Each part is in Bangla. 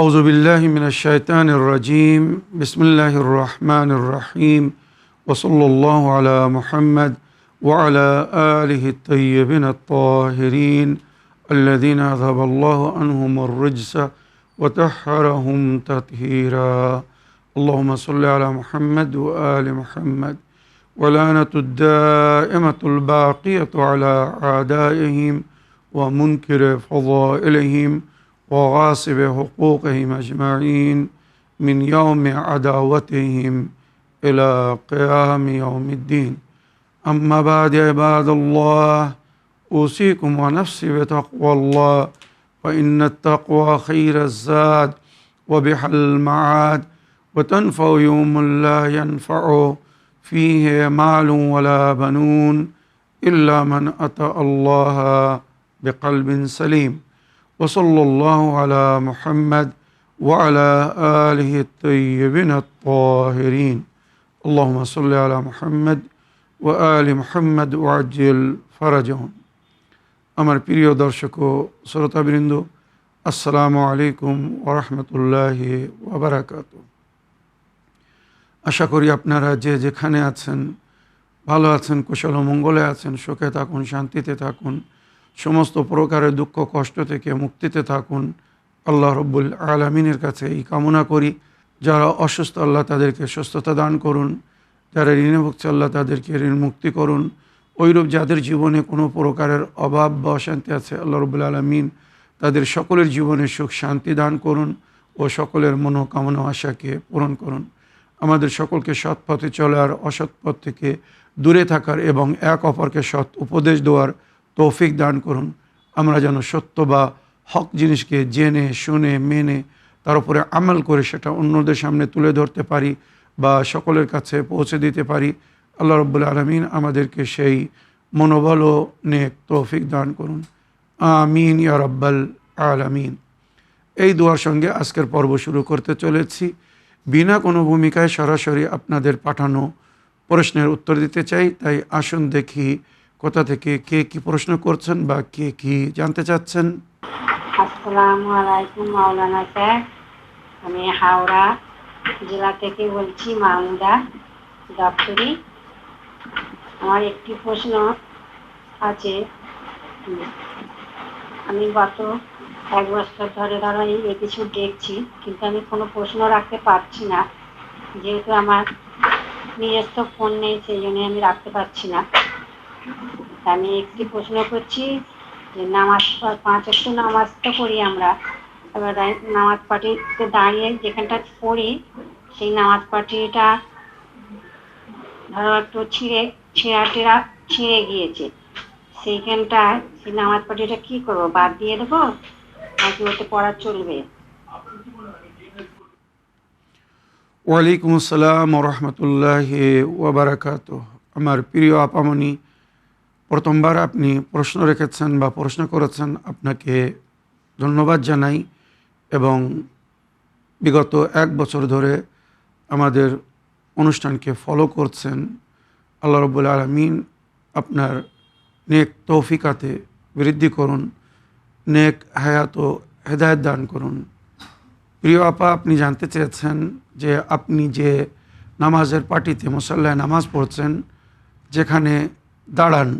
أعوذ بالله من الشيطان الرجيم بسم الله الرحمن الرحيم وصلى الله على محمد وعلى آله الطيبين الطاهرين الذين أذهب الله عنهم الرجس وطهرهم تطهيرا اللهم صل على محمد وآل محمد ولعنة الدائمة الباقية على أعدائهم ومنكر فضائلهم وغاصب حقوقهم أجمعين من يوم عداوتهم إلى قيام يوم الدين أما بعد عباد الله أوصيكم ونفسي بتقوى الله فإن التقوى خير الزاد وبح المعاد وتنفع يوم لا ينفع فيه مال ولا بنون إلا من أتى الله بقلب سليم وصلى الله على محمد وعلى آله الطيبين الطاهرين اللهم صل على محمد وآل محمد وعجل فرجهم আমার প্রিয় দর্শক ও শ্রোতাবৃন্দ আসসালামু আলাইকুম ওয়া রাহমাতুল্লাহি ওয়া বারাকাতুহু। আশা করি আপনারা যে যেখানে আছেন ভালো আছেন, কুশল ও মঙ্গলে আছেন, সুখে থাকুন, শান্তিতে থাকুন, সমস্ত প্রকারের দুঃখ কষ্ট থেকে মুক্তিতে থাকুন। আল্লাহ রব্বুল আলামিনের কাছে এই কামনা করি। যারা অসুস্থ আল্লাহ তাদেরকে সুস্থতা দান করুন, যারা ঋণে ভুগছে আল্লাহ তাদেরকে ঋণ মুক্তি করুন। ওইরূপ যাদের জীবনে কোনো প্রকারের অভাব বা অশান্তি আছে আল্লাহ রব্বুল আলামিন তাদের সকলের জীবনে সুখ শান্তি দান করুন ও সকলের মনোকামনা আশাকে পূরণ করুন। আমাদের সকলকে সৎ পথে চলার, অসৎ পথ থেকে দূরে থাকার এবং এক অপরকে সৎ উপদেশ দেওয়ার তৌফিক দান করুন। আমরা যেন সত্য বা হক জিনিসকে জেনে শুনে মেনে তার উপরে আমল করে সেটা অন্যদের সামনে তুলে ধরতে পারি বা সকলের কাছে পৌঁছে দিতে পারি। আল্লাহ রব্বুল আলামিন আমাদেরকে সেই মনোবল ও নেক তৌফিক দান করুন। আমিন ইয়া রাব্বাল আলামিন। এই দোয়ার সঙ্গে আজকের পর্ব শুরু করতে চলেছি। বিনা কোনো ভূমিকায় সরাসরি আপনাদের পাঠানো প্রশ্নের উত্তর দিতে চাই। তাই আসুন দেখি কোথা থেকে কে কি প্রশ্ন করছেন বা কে কি জানতে চাচ্ছেন। আসসালামু আলাইকুম মাওলানা স্যার, আমি হাওড়া জেলা থেকে বলছি, মালদা দপ্তরি। আমার একটি প্রশ্ন আছে। আমি গত এক বছর ধরে এই এপিসোড দেখছি, কিন্তু আমি কোনো প্রশ্ন রাখতে পারছি না, যেহেতু আমার নিজস্ব ফোন নেই, সেই জন্য আমি রাখতে পারছি না। আমি একটি প্রশ্ন করছি যে নামাজ, 5 ওয়াক্ত নামাজ তো পড়ি আমরা, এবার নামাজ পাটিতে দাঁড়িয়ে যেখানটা পড়ি সেই নামাজ পাটিটা ধরো একটু ছিঁড়ে গিয়েছে, সেইখানটায় সেই নামাজ পাটিটা কি করবো? বাদ দিয়ে দেবো নাকি ওতে পড়া চলবে? ওয়ালাইকুম আসসালাম ওয়া রাহমাতুল্লাহি ওয়া বারাকাতুহু। আমার প্রিয় আপামনি, প্রথমবার আপনি প্রশ্ন রেখেছেন বা প্রশ্ন করেছেন, আপনাকে ধন্যবাদ জানাই। এবং বিগত 1 বছর ধরে আমাদের অনুষ্ঠানকে ফলো করছেন। আল্লাহ রব্বুল আলামিন আপনার নেক তৌফিকাতে বৃদ্ধি করুন, নেক হায়াত ও হেদায়েত দান করুন। প্রিয় আপা, আপনি জানতে চেয়েছেন যে আপনি যে নামাজের পার্টিতে মুসাল্লায় নামাজ পড়ছেন, যেখানে দাঁড়ান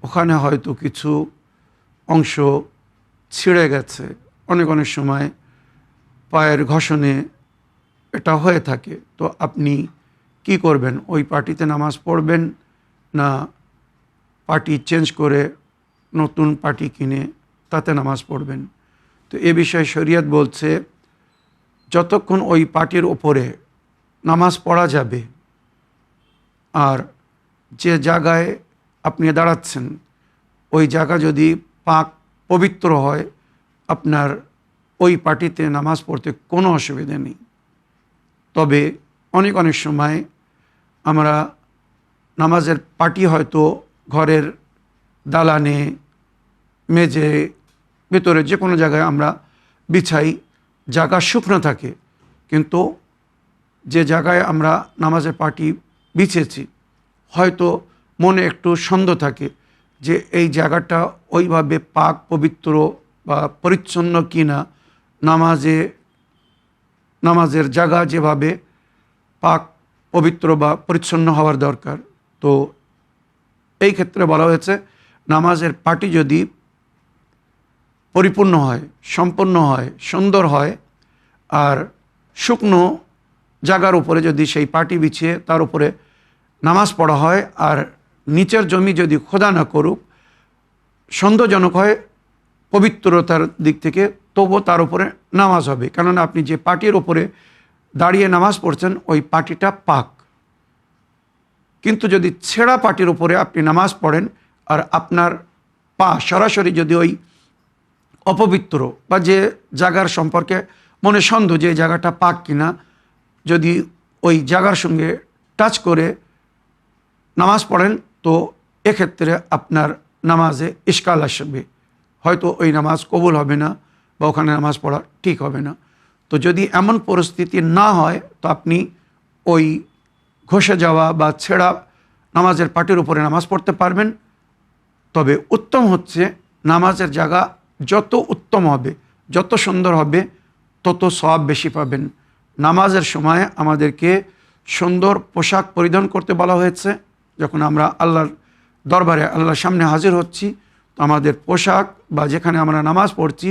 ওখানে হয়তো কিছু অংশ ছিঁড়ে গেছে। অনেক সময় পায়ের ঘষণে এটা হয়ে থাকে। তো আপনি কি করবেন? ওই পার্টিতে নামাজ পড়বেন না পার্টি চেঞ্জ করে নতুন পার্টি কিনে তাতে নামাজ পড়বেন? তো এ বিষয়ে শরীয়ত বলছে যতক্ষণ ওই পার্টির ওপরে নামাজ পড়া যাবে আর যে জায়গায় আপনি দাঁড়াচ্ছেন ওই জায়গা যদি পাক পবিত্র হয়, আপনার ওই পার্টিতে নামাজ পড়তে কোনো অসুবিধা নেই। তবে অনেক সময় আমরা নামাজের পার্টি হয়তো ঘরের দালানে, মেঝে, ভেতরে যে কোনো জায়গায় আমরা বিছাই, জায়গা শুকনো থাকে, কিন্তু যে জায়গায় আমরা নামাজের পার্টি বিছেছি হয়তো মনে একটু সন্দেহ থাকে যে এই জায়গাটা ওইভাবে পাক পবিত্র বা পরিচ্ছন্ন কিনা, নামাজে নামাজের জায়গা যেভাবে পাক পবিত্র বা পরিচ্ছন্ন হওয়ার দরকার, তো এই ক্ষেত্রে বলা হয়েছে নামাজের পাটি যদি পরিপূর্ণ হয়, সম্পন্ন হয়, সুন্দর হয়, আর শুকনো জায়গার উপরে যদি সেই পাটি বিছিয়ে তার উপরে নামাজ পড়া হয়, আর নিচের জমি যদি খোদা না করুক, সন্দেহজনক হয় পবিত্রতার দিক থেকে, তবুও তার উপরে নামাজ হবে। কেননা আপনি যে পাটির ওপরে দাঁড়িয়ে নামাজ পড়ছেন ওই পাটিটা পাক। কিন্তু যদি ছেঁড়া পাটির উপরে আপনি নামাজ পড়েন আর আপনার পা সরাসরি যদি ওই অপবিত্র বা যে জায়গার সম্পর্কে মনে সন্দেহ যে জায়গাটা পাক কিনা, যদি ওই জায়গার সঙ্গে টাচ করে নামাজ পড়েন, তো এক্ষেত্রে আপনার নামাজে ইশকাল আসবে, হয়তো ওই নামাজ কবুল হবে না বা ওখানে নামাজ পড়া ঠিক হবে না। তো যদি এমন পরিস্থিতি না হয়, তো আপনি ওই ঘষে যাওয়া বা ছেঁড়া নামাজের পাটির উপরে নামাজ পড়তে পারবেন। তবে উত্তম হচ্ছে নামাজের জায়গা যত উত্তম হবে, যত সুন্দর হবে, তত সওয়াব বেশি পাবেন। নামাজের সময় আমাদেরকে সুন্দর পোশাক পরিধান করতে বলা হয়েছে। যখন আমরা আল্লাহর দরবারে আল্লাহর সামনে হাজির হচ্ছি, তো আমাদের পোশাক বা যেখানে আমরা নামাজ পড়ছি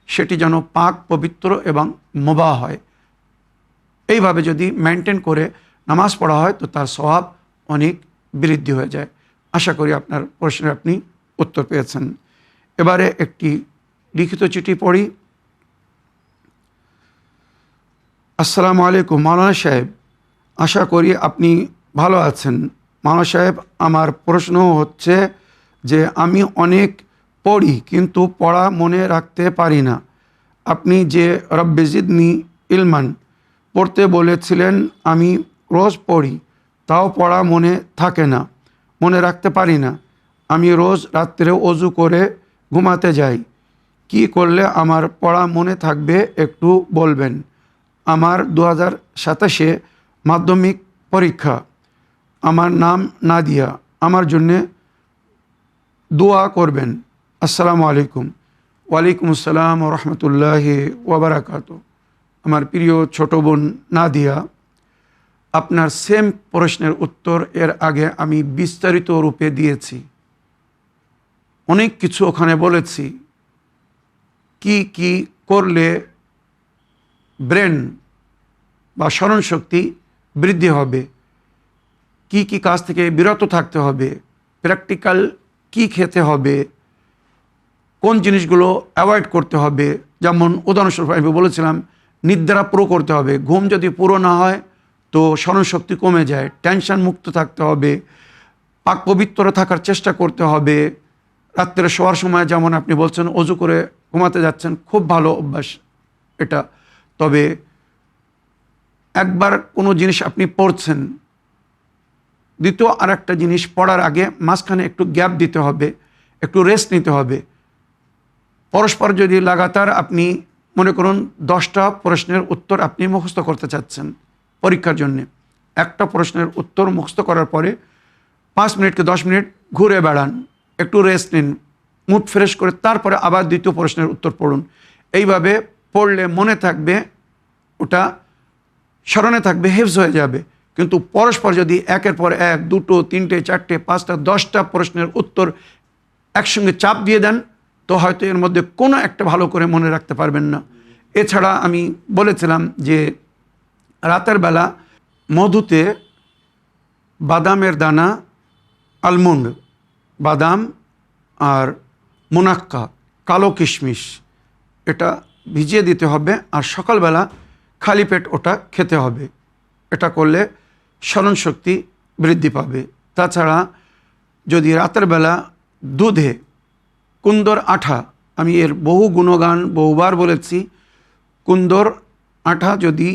সেটি যেন পাক পবিত্র এবং মুবাহ হয়। এইভাবে যদি মেনটেন করে নামাজ পড়া হয়, তো তার সওয়াব অনেক বৃদ্ধি হয়ে যায়। আশা করি আপনার প্রশ্নের আপনি উত্তর পেয়েছেন। এবারে একটি লিখিত চিঠি পড়ি। আসসালামু আলাইকুম মাওলানা সাহেব, আশা করি আপনি ভালো আছেন। মাওলানা সাহেব, আমার প্রশ্ন হচ্ছে যে আমি অনেক পড়ি কিন্তু পড়া মনে রাখতে পারি না। আপনি যে রব্বি জিদনি ইলমান পড়তে বলেছিলেন, আমি রোজ পড়ি, তাও পড়া মনে থাকে না, মনে রাখতে পারি না। আমি রোজ রাত্রে অজু করে ঘুমাতে যাই, কি করলে আমার পড়া মনে থাকবে একটু বলবেন? আমার 2027 মাধ্যমিক পরীক্ষা। আমার নাম নাদিয়া, আমার জন্যে দোয়া করবেন। আসসালামু আলাইকুম। ওয়ালাইকুম আসসালাম ওয়া রাহমাতুল্লাহি ওয়া বারাকাতুহু। আমার প্রিয় ছোট বোন নাদিয়া, আপনার সেম প্রশ্নের উত্তর এর আগে আমি বিস্তারিত রূপে দিয়েছি। অনেক কিছু ওখানে বলেছি, কি কি করলে ব্রেন বা স্মরণশক্তি বৃদ্ধি হবে, কি কি কাজ থেকে বিরত থাকতে হবে, প্র্যাকটিক্যাল কি খেতে হবে, কোন জিনিসগুলো অ্যাভয়েড করতে হবে। যেমন উদাহরণস্বরূপ আমি বলেছিলাম নিদ্রা পুরো করতে হবে। ঘুম যদি পুরো না হয় তো স্মরণশক্তি কমে যায়। টেনশন মুক্ত থাকতে হবে, পাক পবিত্র থাকার চেষ্টা করতে হবে। রাত্রে শোয়ার সময় যেমন আপনি বলছেন অজু করে ঘুমাতে যাচ্ছেন, খুব ভালো অভ্যাস এটা। তবে একবার কোনো জিনিস আপনি পড়ছেন, দ্বিতীয় আর একটা জিনিস পড়ার আগে মাঝখানে একটু গ্যাপ দিতে হবে, একটু রেস্ট নিতে হবে। পরস্পর যদি লাগাতার আপনি মনে করুন 10টা প্রশ্নের উত্তর আপনি মুখস্থ করতে চাচ্ছেন পরীক্ষার জন্যে, একটা প্রশ্নের উত্তর মুখস্থ করার পরে 5 মিনিট কি 10 মিনিট ঘুরে বেড়ান, একটু রেস্ট নিন, মুড ফ্রেশ করে তারপরে আবার দ্বিতীয় প্রশ্নের উত্তর পড়ুন। এইভাবে পড়লে মনে থাকবে, ওটা স্মরণে থাকবে, হেফজ হয়ে যাবে। কিন্তু পরস্পর যদি একের পর এক 2, 3, 4, 5টা 10টা প্রশ্নের উত্তর একসঙ্গে চাপ দিয়ে দেন, তো হয়তো এর মধ্যে কোনো একটা ভালো করে মনে রাখতে পারবেন না। এছাড়া আমি বলেছিলাম যে রাতের বেলা মধুতে বাদামের দানা, আলমন্ড, বাদাম আর মুনাক্কা, কালো কিশমিশ, এটা ভিজিয়ে দিতে হবে আর সকালবেলা খালি পেট ওটা খেতে হবে। এটা করলে স্মরণশক্তি বৃদ্ধি পাবে। তাছাড়া যদি রাতের বেলা দুধে কুন্দর আঠা, আমি এর বহু গুণগান বহুবার বলেছি, কুন্দর আঠা যদি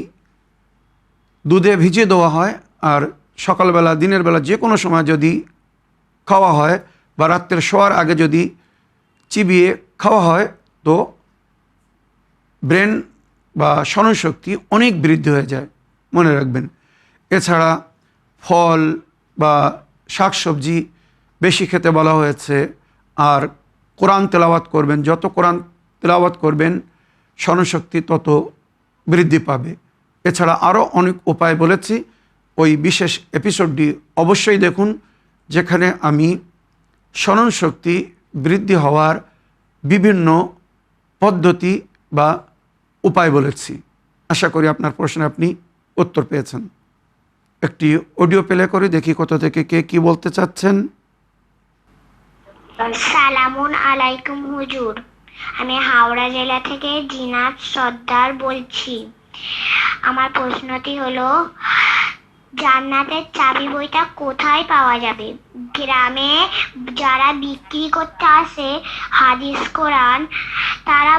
দুধে ভিজিয়ে দেওয়া হয় আর সকালবেলা দিনের বেলা যে কোনো সময় যদি খাওয়া হয় বা রাত্রের শোয়ার আগে যদি চিবিয়ে খাওয়া হয়, তো ব্রেন বা স্মরণশক্তি অনেক বৃদ্ধি হয়ে যায়, মনে রাখবেন। এছাড়া ফল বা শাকসবজি বেশি খেতে বলা হয়েছে। আর কোরআন তেলাওয়াত করবেন, যত কোরআন তেলাওয়াত করবেন স্মরণশক্তি তত বৃদ্ধি পাবে। এছাড়া আরও অনেক উপায় বলেছি। ওই বিশেষ এপিসোডটি অবশ্যই দেখুন, যেখানে আমি স্মরণশক্তি বৃদ্ধি হওয়ার বিভিন্ন পদ্ধতি বা উপায় বলেছি। আশা করি আপনার প্রশ্নে আপনি উত্তর পেয়েছেন। একটি অডিও প্লে করে দেখি কোথা থেকে কে কি বলতে চাচ্ছেন। সালামুন আলাইকুম হুজুর, আমি হাওড়া জেলা থেকে জিনাত সর্দার বলছি। আমার প্রশ্নটি হলো, জান্নাতের চাবি বইটা কোথায় পাওয়া যাবে? গ্রামে যারা বিক্রি করতে আসে হাদিস কোরআন, তারা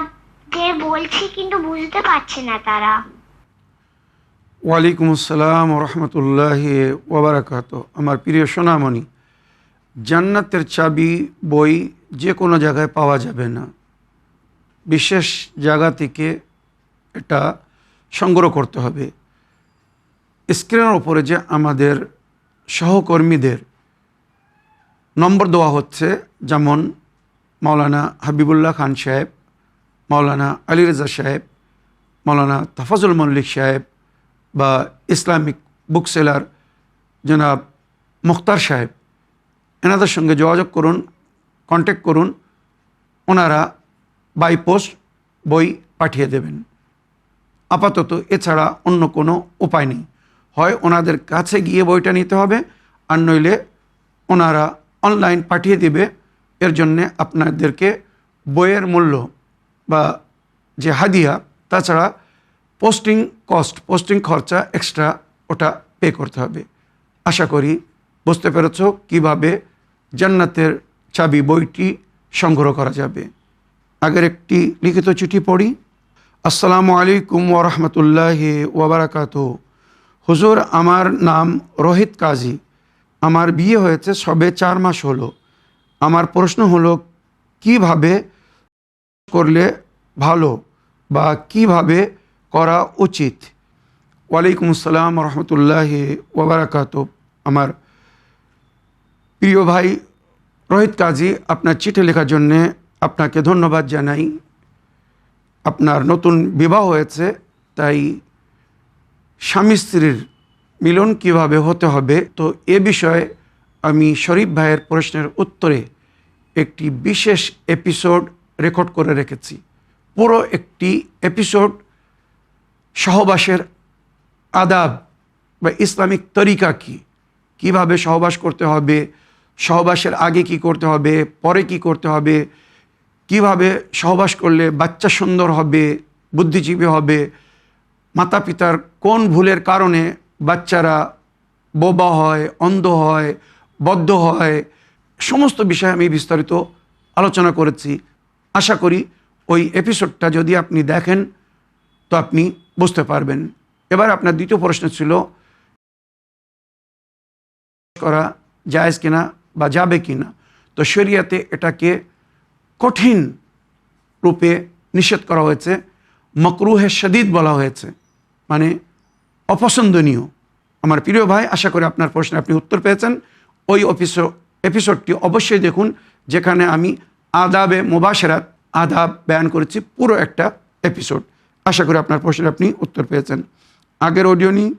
যে বলছি কিন্তু বুঝতে পারছে না তারা। ওয়ালাইকুম আসসালাম রহমতুল্লাহি ওবরাকাত। আমার প্রিয় সোনামণি, জান্নাতের চাবি বই যে কোনো জায়গায় পাওয়া যাবে না। বিশেষ জায়গা থেকে এটা সংগ্রহ করতে হবে। স্ক্রিনের ওপরে যে আমাদের সহকর্মীদের নম্বর দেওয়া হচ্ছে, যেমন মাওলানা হাবিবুল্লাহ খান সাহেব, মাওলানা আলী রেজা সাহেব, মাওলানা তাফাজুল মল্লিক সাহেব, বা ইসলামিক বুক সেলার জনাব মুখতার সাহেব, এনাদের সঙ্গে যোগাযোগ করুন, কন্ট্যাক্ট করুন। ওনারা বাই পোস্ট বই পাঠিয়ে দেবেন। আপাতত এছাড়া অন্য কোনো উপায় নেই। হয় ওনাদের কাছে গিয়ে বইটা নিতে হবে, আর নইলে ওনারা অনলাইন পাঠিয়ে দিবে। এর জন্যে আপনাদেরকে বইয়ের মূল্য বা যে হাদিয়া, তাছাড়া পোস্টিং খরচা এক্সট্রা, ওটা পে করতে হবে। আশা করি বুঝতে পেরেছ কিভাবে জান্নাতের চাবি বইটি সংগ্রহ করা যাবে। আগের একটি লিখিত চিঠি পড়ি। আসসালামু আলাইকুম ওরহমতুল্লাহি ওবরাকাতুহু। হুজুর, আমার নাম রোহিত কাজী। আমার বিয়ে হয়েছে সবে 4 মাস হলো। আমার প্রশ্ন হলো, কিভাবে করলে ভালো বা কিভাবে করা উচিত? ওয়ালাইকুম আসসালাম রহমতুল্লাহি ওবরাকাতুহু। আমার প্রিয় ভাই রোহিত কাজী, আপনার চিঠি লেখার জন্যে আপনাকে ধন্যবাদ জানাই। আপনার নতুন বিবাহ হয়েছে, তাই স্বামী স্ত্রীর মিলন কিভাবে হতে হবে, তো এ বিষয়ে আমি শরীফ ভাইয়ের প্রশ্নের উত্তরে একটি বিশেষ এপিসোড রেকর্ড করে রেখেছি। পুরো একটি এপিসোড সহবাসের আদাব বা ইসলামিক তরিকা কী, কীভাবে সহবাস করতে হবে, সহবাসের আগে কি করতে হবে, পরে কি করতে হবে, কিভাবে সহবাস করলে বাচ্চা সুন্দর হবে, বুদ্ধিজীবী হবে, মাতা পিতার কোন ভুলের কারণে বাচ্চারা বোবা হয়, অন্ধ হয়, বদ্ধ হয়, সমস্ত বিষয়ে আমি বিস্তারিত আলোচনা করেছি। আশা করি ওই এপিসোডটা যদি আপনি দেখেন তো আপনি বুঝতে পারবেন। এবার আপনার দ্বিতীয় প্রশ্ন ছিল, করা জায়েজ কিনা বা যাবে কিনা। তো শরিয়াতে এটাকে কঠিন রূপে নিষেধ করা হয়েছে, মকরুহে শদীদ বলা হয়েছে, মানে অপছন্দনীয়। আমার প্রিয় ভাই, আশা করি আপনার প্রশ্নে আপনি উত্তর পেয়েছেন। ওই এপিসোডটি অবশ্যই দেখুন, যেখানে আমি আদাবে মুবাশারাত, আদাব বয়ান করেছি, পুরো একটা এপিসোড। আশা করি আপনার প্রশ্নে আপনি উত্তর পেয়েছেন। আগের অডিও নিই।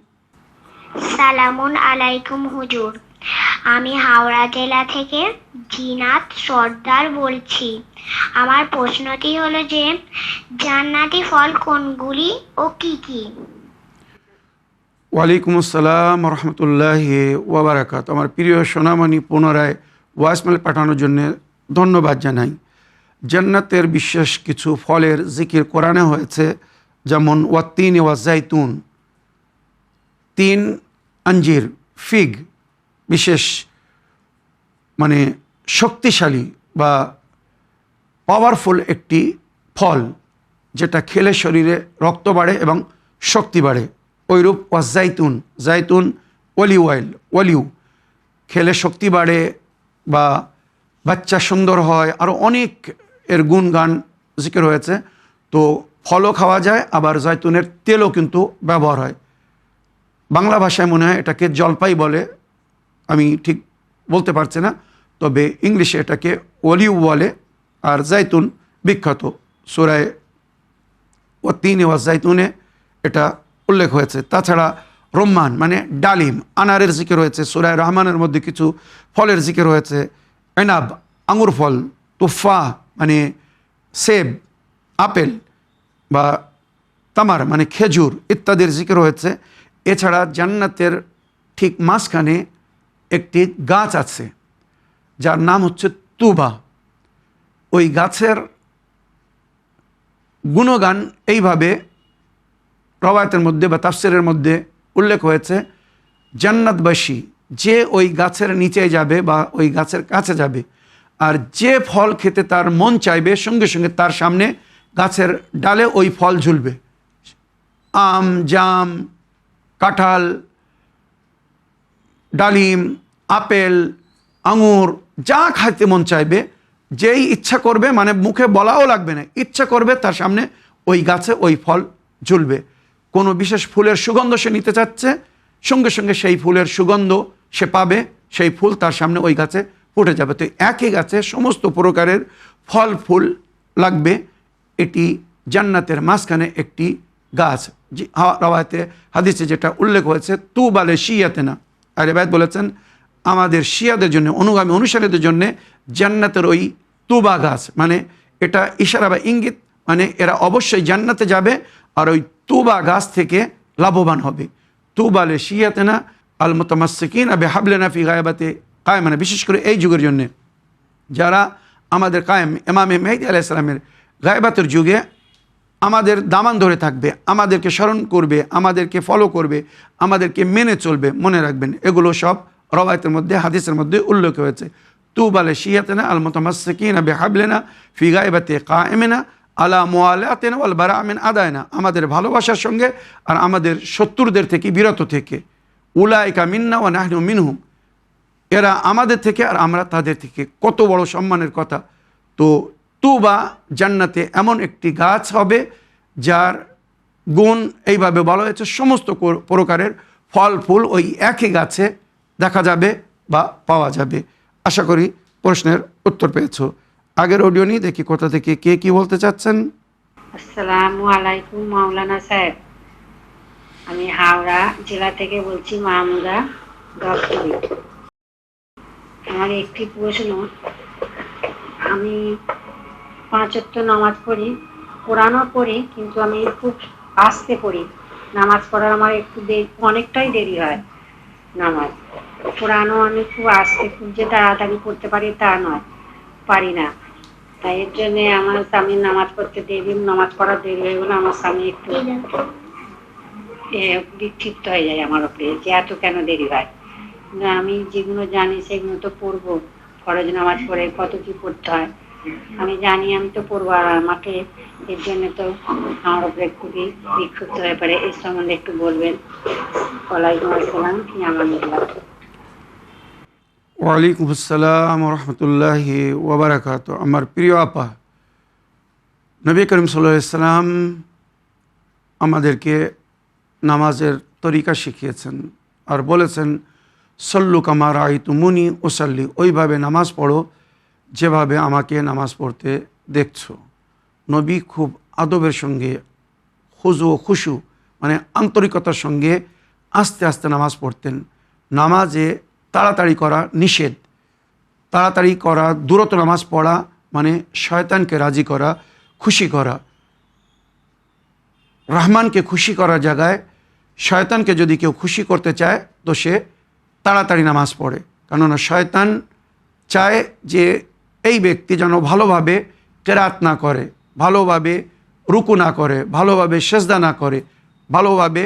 সালামুন আলাইকুম হুজুর, আমি হাওড়া জেলা থেকে জিনাত সর্দার বলছি। আমার প্রশ্নটি হলো যে, জান্নাতি ফল কোনগুলি ও কি কি? ওয়ালাইকুম আসসালাম রহমতুল্লাহি ওবরাকাতুহু। আমার প্রিয় সোনামণি, পুনরায় ভয়েসমেল পাঠানোর জন্য ধন্যবাদ জানাই। জান্নাতের বিশেষ কিছু ফলের জিকির কোরআনে হয়েছে, যেমন ওয়াত্তিন ওয়া জাইতুন, তিন, আঞ্জির, ফিগ, বিশেষ মানে শক্তিশালী বা পাওয়ারফুল একটি ফল, যেটা খেলে শরীরে রক্ত বাড়ে এবং শক্তি বাড়ে। ওইরূপ ওয়া জাইতুন, জাইতুন অলিভ অয়েল, অলিভ খেলে শক্তি বাড়ে বা বাচ্চা সুন্দর হয়, আরও অনেক এর গুণগান জিকির হয়েছে। তো ফলও খাওয়া যায়, আবার জাইতুনের তেলও কিন্তু ব্যবহার হয়। বাংলা ভাষায় মনে হয় এটাকে জলপাই বলে, আমি ঠিক বলতে পারছি না, তবে ইংলিশে এটাকে অলিভ বলে। আর জাইতুন বিখ্যাত, সূরা ওয়াত্তিন ওয়া জাইতুনে এটা উল্লেখ হয়েছে। তাছাড়া রোম্মান মানে ডালিম, আনারের জিকির হয়েছে, সূরা রহমানের মধ্যে কিছু ফলের জিকির হয়েছে, এনাব আঙুর ফল, তুফা মানে সেব, আপেল বা তামার মানে খেজুর ইত্যাদির জিকির হয়েছে। এছাড়া জান্নাতের ঠিক মাঝখানে একটি গাছ আছে যার নাম হচ্ছে তুবা। ওই গাছের গুণগান এইভাবে রওয়ায়াতের মধ্যে বা তাফসিরের মধ্যে উল্লেখ হয়েছে, জান্নাতবাসী যে ওই গাছের নিচে যাবে বা ওই গাছের কাছে যাবে, আর যে ফল খেতে তার মন চাইবে, সঙ্গে সঙ্গে তার সামনে গাছের ডালে ওই ফল ঝুলবে। আম, জাম, কাঁঠাল, ডালিম, আপেল, আঙুর, যা খাইতে মন চাইবে, যেই ইচ্ছা করবে, মানে মুখে বলাও লাগবে না, ইচ্ছা করবে তার সামনে ওই গাছে ওই ফল ঝুলবে। কোনো বিশেষ ফুলের সুগন্ধ সে নিতে চাচ্ছে, সঙ্গে সঙ্গে সেই ফুলের সুগন্ধ সে পাবে, সেই ফুল তার সামনে ওই গাছে ফুটে যাবে। তো একই গাছে সমস্ত প্রকারের ফল ফুল লাগবে। এটি জান্নাতের মাঝখানে একটি গাছ। রওয়ায়াতে হাদিসে যেটা উল্লেখ হয়েছে, তু বালে শিয়াতে না, আর এবার বলেছেন আমাদের শিয়াদের জন্য, অনুগামী অনুসারীদের জন্য জান্নাতের ওই তুবা গাছ, মানে এটা ইশারা বা ইঙ্গিত, মানে এরা অবশ্যই জান্নাতে যাবে আর ওই তুবা গাছ থেকে লাভবান হবে। তুবালে শিয়াতে না আল মুতামাসসিকিন আবি হাবলিনা ফি গায়বাতি কায়েম, মানে বিশেষ করে এই যুগের জন্যে যারা আমাদের কায়েম ইমামে মেহদী আলাইহিস সালামের গায়বাতের যুগে আমাদের দামান ধরে থাকবে, আমাদেরকে স্মরণ করবে, আমাদেরকে ফলো করবে, আমাদেরকে মেনে চলবে। মনে রাখবেন এগুলো সব রওয়ায়াতের মধ্যে হাদিসের মধ্যে উল্লেখ হয়েছে। তুবালে শিয়াতেনা আল মুতামাসসিকিনা বিহাবলিনা ফি গায়বাতি কায়েমিনা আলা মুআলাতিনা ওয়াল বারাআ মিন আদায়না, আমাদের ভালোবাসার সঙ্গে আর আমাদের শত্রুদের থেকে বিরত থেকে। উলাইকা মিন্না ওয়া নাহনু মিনহুম, এরা আমাদের থেকে আর আমরা তাদের থেকে। কত বড় সম্মানের কথা। তো তুবা জান্নাতে এমন একটি গাছ হবে যার গুণ এইভাবে বলা হয়েছে, সমস্ত প্রকারের ফল ফুল ওই একই গাছে দেখা যাবে বা পাওয়া যাবে। আশা করি প্রশ্নের উত্তর পেয়েছো। আগের অডিও নিয়ে দেখি কোথা থেকে কে কি বলতে চাচ্ছেন। আসসালামু আলাইকুম মাওলানা সাহেব, আমি হাওড়া জেলা থেকে বলছি, মাহমুদা দপ্তরি। আমার একটি প্রশ্ন, আমি 5 ওয়াক্ত নামাজ পড়ি, কোরআনও পড়ি, কিন্তু আমি খুব আস্তে পড়ি। নামাজ পড়ার আমার একটু অনেকটাই দেরি হয়। নামাজ কোরআনও আমি খুব আস্তে, খুব যে তাড়াতাড়ি পড়তে পারি তা নয়, পারি না। তাই এর জন্যে আমার স্বামী নামাজ পড়তে দেরি, নামাজ পড়া দেরি হয়ে গেলে আমার স্বামী একটু বিক্ষিপ্ত হয়ে যায় আমার উপরে, যে এত কেন দেরি হয়। আমি যেগুলো জানি সেগুলো তো পড়বো, ফরজ নামাজ পড়ে কত কি পড়তে হয় আমি জানি, আমি তো পড়বো, আর আমাকে এর জন্য তো আমার উপরে খুবই বিক্ষিপ্ত হয়ে পড়ে। এর সম্বন্ধে একটু বলবেন। ওয়ালাইকুম আসসালাম, কি আলহামদুলিল্লাহ। ওয়ালাইকুম আসসালাম রহমতুল্লাহি ওবরাকাত। আমার প্রিয় আপা, নবী করিম সাল্লাল্লাহু আলাইহি ওয়াসাল্লাম আমাদেরকে নামাজের তরিকা শিখিয়েছেন আর বলেছেন, সল্লু কামা রাআইতুমুনি উসাল্লি, ওইভাবে নামাজ পড়ো যেভাবে আমাকে নামাজ পড়তে দেখছো। নবী খুব আদবের সঙ্গে, খুজু খুশু মানে আন্তরিকতার সঙ্গে আস্তে আস্তে নামাজ পড়তেন। নামাজে তাড়াতাড়ি করা নিষেধ। তাড়াতাড়ি করা, দ্রুত নামাজ পড়া মানে শয়তানকে রাজি করা, খুশি করা। রহমানকে খুশি করার জায়গায় শয়তানকে যদি কেউ খুশি করতে চায় তো সে তাড়াতাড়ি নামাজ পড়ে। কেননা শয়তান চায় যে এই ব্যক্তি যেন ভালোভাবে কেরাত না করে, ভালোভাবে রুকু না করে, ভালোভাবে সেজদা না করে, ভালোভাবে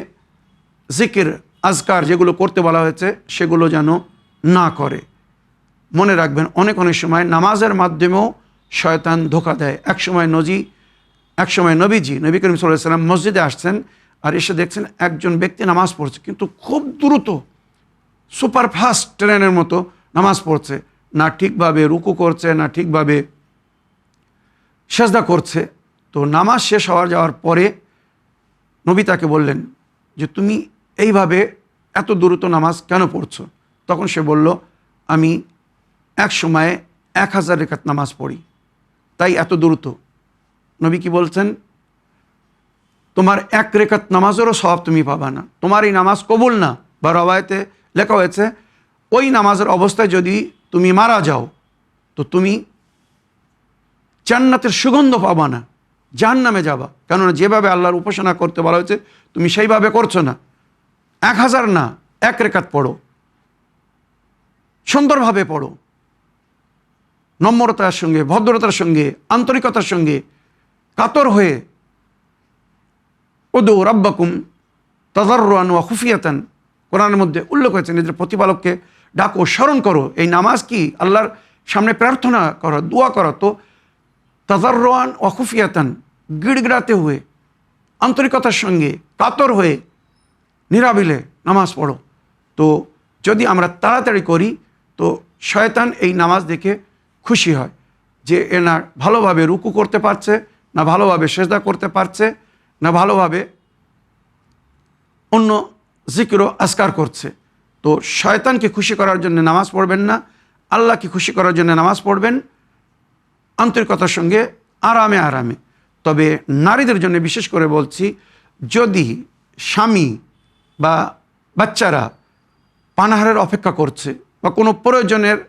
জিকির আজকার যেগুলো করতে বলা হয়েছে সেগুলো যেন না করে। মনে রাখবেন অনেক সময় নামাজের মাধ্যমেও শয়তান ধোঁকা দেয়। এক সময় নবীজি, নবী করিম সাল্লাল্লাহু আলাইহি ওয়াসাল্লাম মসজিদে আসছেন আর এসে দেখছেন একজন ব্যক্তি নামাজ পড়ছে, কিন্তু খুব দ্রুত, সুপারফাস্ট ট্রেনের মতো নামাজ পড়ছে, না ঠিকভাবে রুকু করছে, না ঠিকভাবে সেজদা করছে। তো নামাজ শেষ যাওয়ার পরে নবী তাকে বললেন যে তুমি এইভাবে এত দ্রুত নামাজ কেন পড়ছো? তখন সে বলল, আমি এক সময়ে 1000 রাকাত নামাজ পড়ি, তাই এত দ্রুত। নবী কি বলছেন? তোমার এক রেখাত নামাজেরও সওয়াব তুমি পাবা না, তোমার এই নামাজ কবুল না। বা রওয়ায়েতে লেখা হয়েছে ওই নামাজের অবস্থায় যদি তুমি মারা যাও তো তুমি জান্নাতের সুগন্ধ পাবা না, জাহান্নামে যাবা। কেননা যেভাবে আল্লাহর উপাসনা করতে বলা হয়েছে তুমি সেইভাবে করছো না। 1000 না, এক রেখাত পড়ো, সুন্দরভাবে পড়ো, নম্রতার সঙ্গে, ভদ্রতার সঙ্গে, আন্তরিকতার সঙ্গে, কাতর হয়ে। উদু রাব্বাকুম তাদাররুআন ওয়া খুফিয়াতান, কোরআনের মধ্যে উল্লেখ হয়েছে নিজের প্রতিপালককে ডাকো, স্মরণ করো। এই নামাজ কি? আল্লাহর সামনে প্রার্থনা করা, দোয়া করা। তো তাদাররুআন ওয়া খুফিয়াতান, গিড়গিড়াতে হয়ে, আন্তরিকতার সঙ্গে, কাতর হয়ে, নিরাবিলে নামাজ পড়ো। তো যদি আমরা তাড়াতাড়ি করি তো শয়তান এই নামাজ দেখে খুশি হয় যে এ না ভালোভাবে রুকু করতে পারছে, না ভালোভাবে সেজদা করতে পারছে, না ভালোভাবে অন্য জিকির ও আজকার করছে। তো শয়তানকে খুশি করার জন্য নামাজ পড়বেন না, আল্লাহকে খুশি করার জন্য নামাজ পড়বেন আন্তরিকতার সঙ্গে, আরামে আরামে। তবে নারীদের জন্য বিশেষ করে বলছি, যদি স্বামী বা বাচ্চারা পানাহারের অপেক্ষা করছে বা কোনো প্রয়োজনের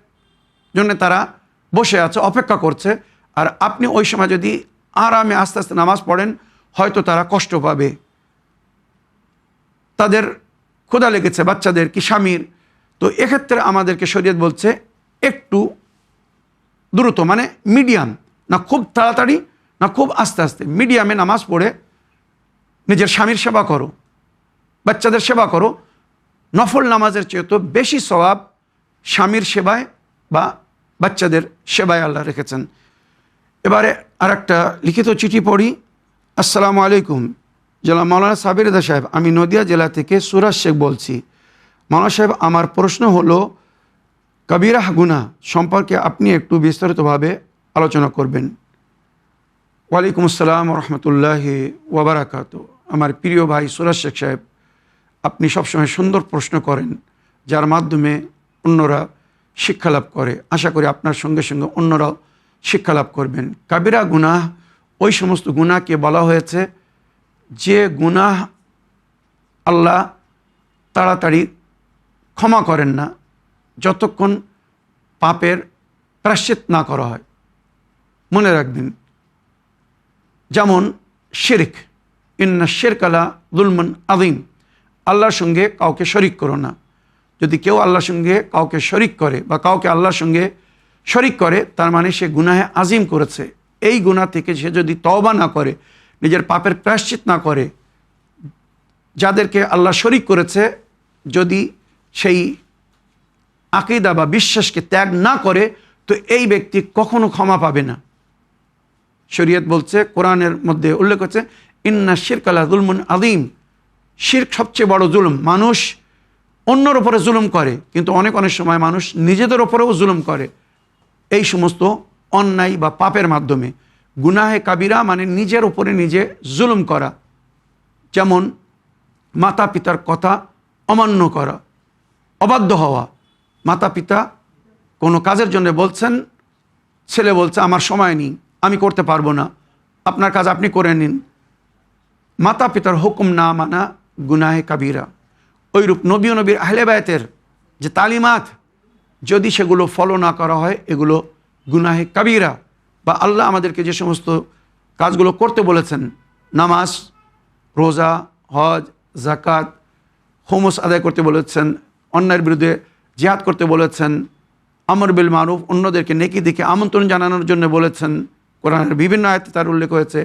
জন্য তারা বসে আছে, অপেক্ষা করছে, আর আপনি ওই সময় যদি আরামে আস্তে আস্তে নামাজ পড়েন, হয়তো তারা কষ্ট পাবে। তাদের ক্ষুধা লেগেছে, বাচ্চাদের কি স্বামীর। তো এক্ষেত্রে আমাদেরকে শরীয়ত বলছে একটু দ্রুত, মানে মিডিয়াম, না খুব তাড়াতাড়ি না খুব আস্তে আস্তে, মিডিয়ামে নামাজ পড়ে নিজের স্বামীর সেবা করো, বাচ্চাদের সেবা করো। নফল নামাজের চেয়ে তো বেশি সওয়াব স্বামীর সেবায় বা বাচ্চাদের সেবায় আল্লাহ রেখেছেন। এবারে আর একটা লিখিত চিঠি পড়ি। আসসালামু আলাইকুম, জনাব মাওলানা সাবির রেজা সাহেব, আমি নদিয়া জেলা থেকে সুরাজ শেখ বলছি। মাওলানা সাহেব, আমার প্রশ্ন হলো কবিরাহ গুনাহ সম্পর্কে আপনি একটু বিস্তারিতভাবে আলোচনা করবেন। ওয়ালাইকুম আসসালাম রহমতুল্লাহি ওয়া বারাকাতুহু। আমার প্রিয় ভাই সুরাজ শেখ সাহেব, আপনি সবসময় সুন্দর প্রশ্ন করেন যার মাধ্যমে অন্যরা শিক্ষালাভ করে। আশা করি আপনার সঙ্গে সঙ্গে অন্যরাও শিক্ষালাভ করবেন। কাবিরা গুনাহ ওই সমস্ত গুনাহকে বলা হয়েছে যে গুনাহ আল্লাহ তাড়াতাড়ি ক্ষমা করেন না যতক্ষণ পাপের প্রায়শ্চিত না করা হয়। মনে রাখবেন, যেমন শিরক, ইন্না শিরকা লা যুলমুন আযীম, আল্লাহর সঙ্গে কাউকে শরিক করো না। যদি কেউ আল্লাহর সঙ্গে কাউকে শরিক করে বা কাউকে আল্লাহর সঙ্গে শরিক করে, তার মানে সে গুনাহে আজিম করেছে। এই গুনাহ থেকে সে যদি তওবা না করে, নিজের পাপের প্রায়শ্চিত না করে, যাদেরকে আল্লাহ শরিক করেছে যদি সেই আকীদা বা বিশ্বাসকে ত্যাগ না করে, তো এই ব্যক্তি কখনো ক্ষমা পাবে না। শরীয়ত বলছে, কোরআনের মধ্যে উল্লেখ হচ্ছে, ইন্না শিরকা লা যুলমুন আযীম, শিরক সবচেয়ে বড় জুলুম। মানুষ অন্যর ওপরে জুলুম করে, কিন্তু অনেক সময় মানুষ নিজেদের ওপরেও জুলুম করে এই সমস্ত অন্যায় বা পাপের মাধ্যমে। গুনাহে কাবিরা মানে নিজের ওপরে নিজে জুলুম করা, যেমন মাতা পিতার কথা অমান্য করা, অবাধ্য হওয়া। মাতা পিতা কোনো কাজের জন্য বলছেন, ছেলে বলছে আমার সময় নেই, আমি করতে পারবো না, আপনার কাজ আপনি করে নিন। মাতা পিতার হুকুম না মানা গুনাহে কাবিরা। ওইরূপ নবী ও নবীর আহলে বায়তের যে তালিমাত, যদি সেগুলো ফলো না করা হয়, এগুলো গুনাহে কাবিরা। বা আল্লাহ আমাদেরকে যে সমস্ত কাজগুলো করতে বলেছেন, নামাজ, রোজা, হজ, যাকাত, হুমুস আদায় করতে বলেছেন, অন্যায়ের বিরুদ্ধে জিহাদ করতে বলেছেন, আমর বিল মারুফ, অন্যদেরকে নেকি দিকে আমন্ত্রণ জানানোর জন্য বলেছেন। কোরআনের বিভিন্ন আয়াতে তার উল্লেখ হয়েছে।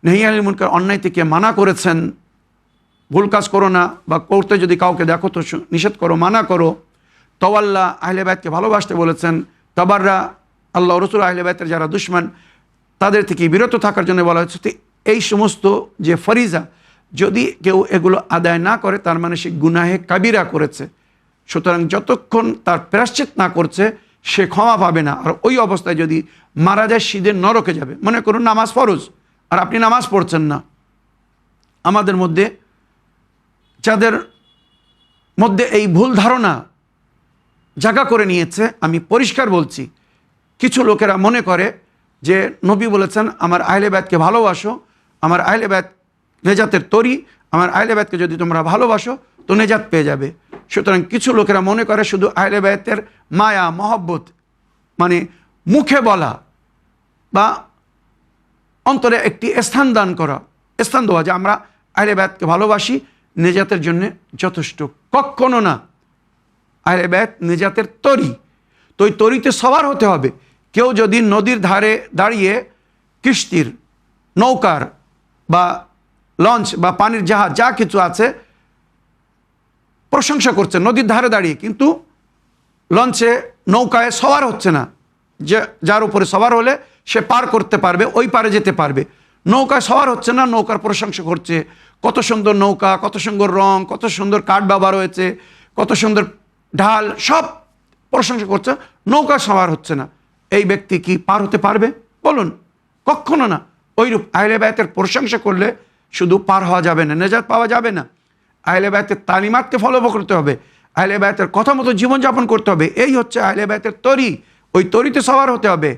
নাহি আনিল মুনকার, অন্যায় থেকে মানা করেছেন, ভুল কাজ করো না, বা করতে যদি কাউকে দেখো তো নিষেধ করো, মানা করো। তাওয়াল্লা, আহলে বাইতকে ভালোবাসতে বলেছেন। তাবাররা, আল্লাহ রসুল আহলে বাইতের যারা দুশমন তাদের থেকে বিরত থাকার জন্য বলা হয়েছে। এই সমস্ত যে ফরিজা, যদি কেউ এগুলো আদায় না করে, তার মানে সে গুনাহে কাবিরা করেছে। সুতরাং যতক্ষণ তার প্রায়শ্চিত না করছে, সে ক্ষমা পাবে না। আর ওই অবস্থায় যদি মারা যায়, সিধে নরকে যাবে। মনে করুন নামাজ ফরজ, আর আপনি নামাজ পড়ছেন না। আমাদের মধ্যে যাদের মধ্যে এই ভুল ধারণা জায়গা করে নিয়েছে, আমি পরিষ্কার বলছি, কিছু লোকেরা মনে করে যে নবী বলেছেন আমার আহলে বাইতকে ভালোবাসো, আমার আহলে বাইত নেজাতের তরি। আমার আহলে বায়াতকে যদি তোমরা ভালোবাসো তো নেজাত পেয়ে যাবে। সুতরাং কিছু লোকেরা মনে করে শুধু আহলে বায়াতের মায়া মহব্বত মানে মুখে বলা বা অন্তরে একটি স্থান দান করা, স্থান দেওয়া যে আমরা আহলে বায়াতকে ভালোবাসি, নেজাতের জন্য যথেষ্ট। কখনো না। আহলে বায়াত নেজাতের তরি, তো ওই তরিতে সবার হতে হবে। কেউ যদি নদীর ধারে দাঁড়িয়ে কিস্তির, নৌকার বা লঞ্চ বা পানির জাহাজ যা কিছু আছে প্রশংসা করছে নদীর ধারে দাঁড়িয়ে, কিন্তু লঞ্চে নৌকায় সওয়ার হচ্ছে না, যে যার উপরে সওয়ার হলে সে পার করতে পারবে, ওই পারে যেতে পারবে, নৌকায় সওয়ার হচ্ছে না, নৌকার প্রশংসা করছে, কত সুন্দর নৌকা, কত সুন্দর রং, কত সুন্দর কাঠ ব্যবহার হয়েছে, কত সুন্দর ঢাল, সব প্রশংসা করছে, নৌকা সওয়ার হচ্ছে না। এই ব্যক্তি কি পার হতে পারবে? বলুন, কখনো না। ওইরূপ আহলে বায়াতের প্রশংসা করলে শুধু পার হওয়া যাবে না, নেজাত পাওয়া যাবে না। আহলে বায়াতের তালিমাতকে ফলো করতে হবে, আহলে বায়াতের কথা মতো জীবনযাপন করতে হবে। এই হচ্ছে আহলে বায়াতের তরি, ওই তরিতে সওয়ার হতে হবে।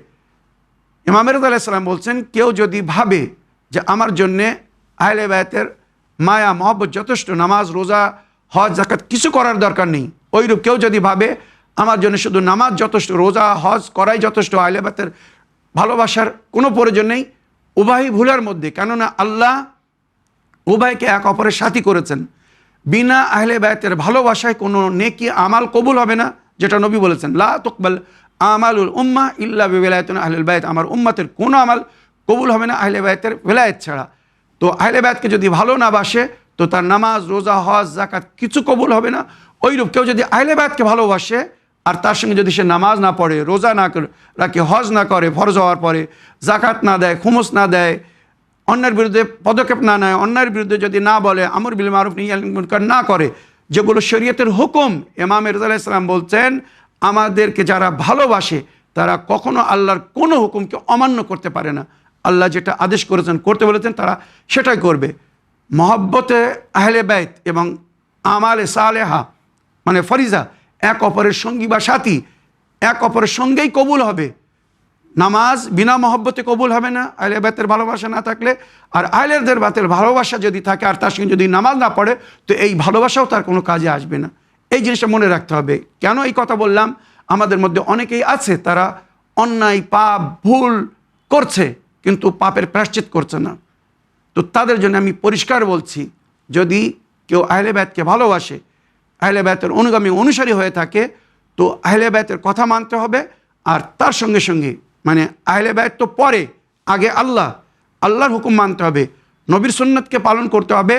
ইমাম রেজা আলাইহিস সালাম বলছেন, কেউ যদি ভাবে যে আমার জন্যে আহলে বায়াতের মায়া মহব্বত যথেষ্ট, নামাজ রোজা হজ যাকাত কিছু করার দরকার নেই, ওইরূপ কেউ যদি ভাবে আমার জন্য শুধু নামাজ যথেষ্ট, রোজা হজ করাই যথেষ্ট, আহলে বায়াতের ভালোবাসার কোনো প্রয়োজন নেই, উভয়ই ভুলের মধ্যে। কেননা আল্লাহ উভয়কে এক অপরের সাথী করেছেন। বিনা আহলে বায়াতের ভালোবাসায় কোনো নেকি আমাল কবুল হবে না, যেটা নবী বলেছেন, লা তুকবাল আমালুল উম্মাহ ইল্লা বিওলায়াতিন আহলুল বায়াত, আমার উম্মতের কোনো আমাল কবুল হবে না আহলে বায়াতের ওলায়াত ছাড়া। তো আহলে বায়াতকে যদি ভালো না বাসে তো তার নামাজ রোজা হজ যাকাত কিছু কবুল হবে না। ওইরূপ কেউ যদি আহলে বায়াতকে ভালোবাসে আর তার সঙ্গে যদি সে নামাজ না পড়ে, রোজা না রাখে, হজ না করে ফরজ হওয়ার পরে, জাকাত না দেয়, খুমুস না দেয়, অন্যের বিরুদ্ধে পদক্ষেপ না নেয়, অন্যের বিরুদ্ধে যদি না বলে, আমর বিল মারুফ নাহি আনিল মুনকার না করে, যেগুলো শরীয়তের হুকুম, ইমাম রেজা আলাইহিস সালাম বলছেন আমাদেরকে যারা ভালোবাসে তারা কখনো আল্লাহর কোনো হুকুমকে অমান্য করতে পারে না। আল্লাহ যেটা আদেশ করেছেন, করতে বলেছেন, তারা সেটাই করবে। মহব্বতে আহলে বাইত এবং আমালে সালেহা মানে ফরিজা এক অপরের সঙ্গী বা সাথী, এক অপরের সঙ্গেই কবুল হবে। নামাজ বিনা মহব্বতে কবুল হবে না আহলে বাইতের ভালোবাসা না থাকলে, আর আহলেদের বাইতের ভালোবাসা যদি থাকে আর তার সঙ্গে যদি নামাজ না পড়ে তো এই ভালোবাসাও তার কোনো কাজে আসবে না। এই জিনিসটা মনে রাখতে হবে। কেন এই কথা বললাম? আমাদের মধ্যে অনেকেই আছে তারা অন্যায় পাপ ভুল করছে কিন্তু পাপের প্রায়শ্চিত করছে না। তো তাদের জন্য আমি পরিষ্কার বলছি, যদি কেউ আহলে বায়াতকে ভালোবাসে, আহলে বায়াতের অনুগামী অনুসারী হয়ে থাকে, তো আহলে বায়াতের কথা মানতে হবে। আর তার সঙ্গে সঙ্গে মানে আহলে বায়াত তো পরে, আগে আল্লাহর হুকুম মানতে হবে, নবীর সুন্নাতকে পালন করতে হবে,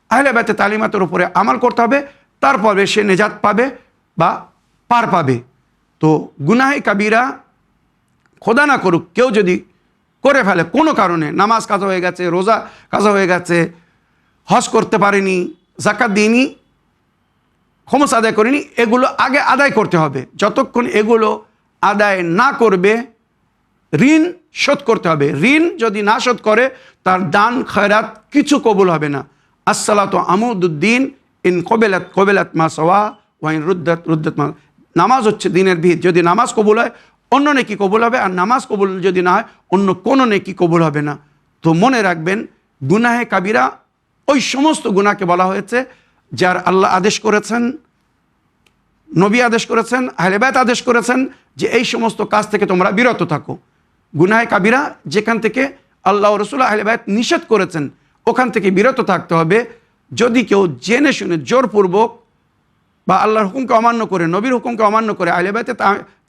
আহলে বায়াতের তালিমাতের উপরে আমাল করতে হবে, তারপরে সে নেজাত পাবে বা পার পাবে। তো গুনাহে কাবিরা খোদা না করুক কেউ যদি করে ফেলে কোনো কারণে, নামাজ কাজা হয়ে গেছে, রোজা কাজা হয়ে গেছে, হজ করতে পারেনি, যাকাত দিইনি, খমস আদায় করেনি, এগুলো আগে আদায় করতে হবে। যতক্ষণ এগুলো আদায় না করবে ঋণ শোধ করতে হবে। ঋণ যদি না শোধ করে তার দান খয়রাত কিছু কবুল হবে না। আসসালাতু আমুদুদ্দিন ইন কবেলাত মা সওয়া ওয়াইন রুদ্দাত মা। নামাজ হচ্ছে দিনের ভিত। যদি নামাজ কবুল হয় অন্য নেকি কবুল হবে, আর নামাজ কবুল যদি না হয় অন্য কোনো নেকি কবুল হবে না। তো মনে রাখবেন, গুনাহে কাবিরা ওই সমস্ত গুনাহকে বলা হয়েছে যার আল্লাহ আদেশ করেছেন, নবী আদেশ করেছেন, আহলে বায়াত আদেশ করেছেন যে এই সমস্ত কাজ থেকে তোমরা বিরত থাকো। গুনাহে কাবিরা যেখান থেকে আল্লাহ ও রাসূল আহলে বায়াত নিষেধ করেছেন ওখান থেকে বিরত থাকতে হবে। যদি কেউ জেনে শুনে জোরপূর্বক বা আল্লাহর হুকুমকে অমান্য করে, নবীর হুকুমকে অমান্য করে, আহলে বায়াতের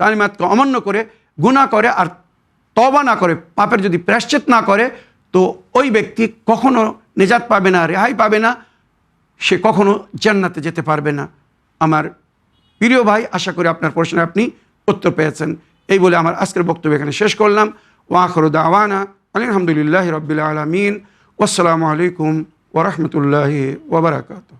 তালিমাতকে অমান্য করে গুনাহ করে আর তওবা না করে, পাপের যদি প্রায়শ্চিত না করে, তো ওই ব্যক্তি কখনো নিজাত পাবে না, রেহাই পাবে না, সে কখনো জান্নাতে যেতে পারবে না। আমার প্রিয় ভাই, আশা করি আপনার প্রশ্নে আপনি উত্তর পেয়েছেন। এই বলে আমার আজকের বক্তব্য এখানে শেষ করলাম। ওয়া আখিরু দাওয়ানা আলহামদুলিল্লাহি রাব্বিল আলামিন। ওয়াসসালামু আলাইকুম ওয়া রাহমাতুল্লাহি ওয়া বারাকাতুহু।